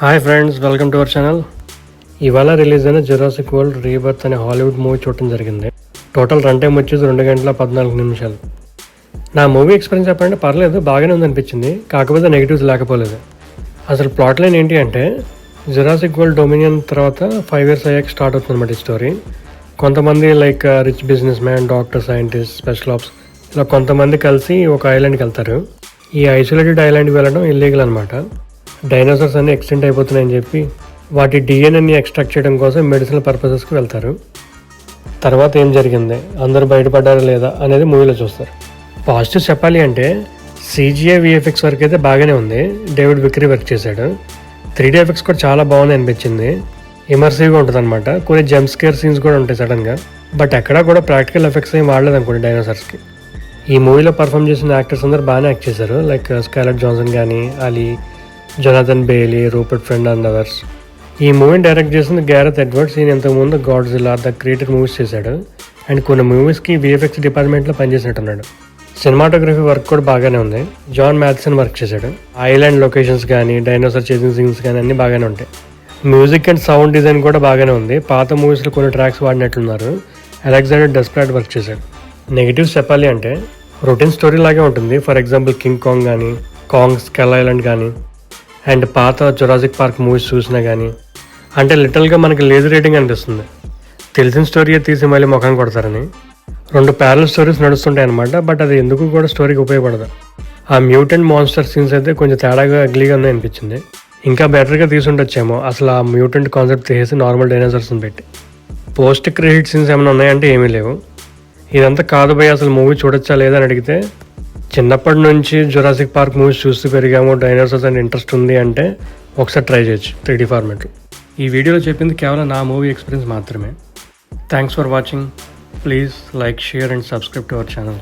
Hi friends, welcome to our channel. ఇవాళ release అయిన Jurassic world rebirth అనే Hollywood movie చూడటం జరిగింది. టోటల్ రన్ టైం వచ్చేసి 2 గంటల 14 నిమిషాలు. నా మూవీ ఎక్స్పీరియన్స్ చెప్పండి, పర్లేదు, బాగానే ఉందనిపించింది. కాకపోతే నెగిటివ్స్ లేకపోలేదు. అసలు ప్లాట్ లైన్ ఏంటి అంటే, జురాసిక్ వరల్డ్ డొమినియన్ తర్వాత 5 years అయ్యాక స్టార్ట్ అవుతుంది అన్నమాట ఈ స్టోరీ. కొంతమంది like rich business man, doctor, scientist, special ops ఇలా కొంతమంది కలిసి ఒక ఐలాండ్కి వెళ్తారు. ఈ ఐసోలేటెడ్ ఐలాండ్కి వెళ్ళడం ఇల్లీగల్ అనమాట. డైనోసార్స్ అన్నీ ఎక్స్టెంట్ అయిపోతున్నాయని చెప్పి వాటి డిఎన్ఏని ఎక్స్ట్రాక్ట్ చేయడం కోసం మెడిసినల్ పర్పసెస్కి వెళ్తారు. తర్వాత ఏం జరిగింది, అందరూ బయటపడ్డారా లేదా అనేది మూవీలో చూస్తారు. పాజిటివ్స్ చెప్పాలి అంటే CGI VFX వర్క్ అయితే బాగానే ఉంది. డేవిడ్ విక్రీ వర్క్ చేశాడు. 3D ఎఫెక్ట్స్ కూడా చాలా బాగుంది అనిపించింది. ఇమర్సివ్గా ఉంటుంది అనమాట. కొన్ని జంప్ స్కేర్ సీన్స్ కూడా ఉంటాయి సడన్గా. బట్ ఎక్కడా కూడా ప్రాక్టికల్ ఎఫెక్ట్స్ ఏం వాడలేదు అనుకోండి డైనోసార్స్కి. ఈ మూవీలో పర్ఫామ్ చేసిన యాక్టర్స్ అందరూ బాగానే యాక్ట్ చేశారు. లైక్ స్కాలెట్ జాన్సన్ కానీ, Ali, Jonathan Bailey, Rupert friend and others. ఈ మూవీని డైరెక్ట్ చేసింది గ్యారెత్ ఎడ్వర్డ్స్. ఈయన ఇంతకుముందు గాడ్జిల్లా, ద క్రియేటర్ మూవీస్ చేశాడు. అండ్ కొన్ని మూవీస్కి VFX డిపార్ట్మెంట్లో పనిచేసినట్టున్నాడు. సినిమాటోగ్రఫీ వర్క్ కూడా బాగానే ఉంది. జాన్ మ్యాథ్సన్ వర్క్ చేశాడు. ఐలాండ్ లొకేషన్స్ కానీ, డైనోసార్ చేసింగ్ సీన్స్ కానీ అన్నీ బాగానే ఉంటాయి. మ్యూజిక్ అండ్ సౌండ్ డిజైన్ కూడా బాగానే ఉంది. పాత మూవీస్లో కొన్ని ట్రాక్స్ వాడినట్లున్నారు. అలెగ్జాండర్ డెస్ప్రాట్ వర్క్ చేశాడు. నెగిటివ్స్ చెప్పాలి అంటే రొటీన్ స్టోరీ లాగే ఉంటుంది. ఫర్ ఎగ్జాంపుల్ కింగ్ కాంగ్ కానీ, కాంగ్ స్కెల్ ఐలాండ్ కానీ, అండ్ పాత జురాసిక్ పార్క్ మూవీస్ చూసినా కానీ అంటే లిటరల్గా మనకి లేజీ రేటింగ్ అనిపిస్తుంది. తెలిసిన స్టోరీయే తీసి మళ్ళీ ముఖం కొడతారని. 2 ప్యారల్ స్టోరీస్ నడుస్తుంటాయి అనమాట. బట్ అది ఎందుకు కూడా స్టోరీకి ఉపయోగపడదు. ఆ మ్యూటెంట్ మాన్స్టర్ సీన్స్ అయితే కొంచెం తేడాగా అగ్లీగా ఉన్నాయి అనిపించింది. ఇంకా బెటర్గా తీసుండొచ్చేమో అసలు ఆ మ్యూటెంట్ కాన్సెప్ట్ తీసేసి నార్మల్ డైనోసార్స్ని పెట్టి. పోస్ట్ క్రెడిట్ సీన్స్ ఏమైనా ఉన్నాయంటే ఏమీ లేవు. ఇదంతా కాదు భయ్, అసలు మూవీ చూడొచ్చా లేదా అని అడిగితే, చిన్నప్పటి నుంచి జురాసిక్ పార్క్ మూవీస్ చూస్తూ పెరిగాము, డైనోసార్స్ అండ్ ఇంట్రెస్ట్ ఉంది అంటే ఒకసారి ట్రై చేయొచ్చు 3D ఫార్మాట్లో. ఈ వీడియోలో చెప్పింది కేవలం నా మూవీ ఎక్స్పీరియన్స్ మాత్రమే. Thanks for watching. Please like, share and subscribe to our channel.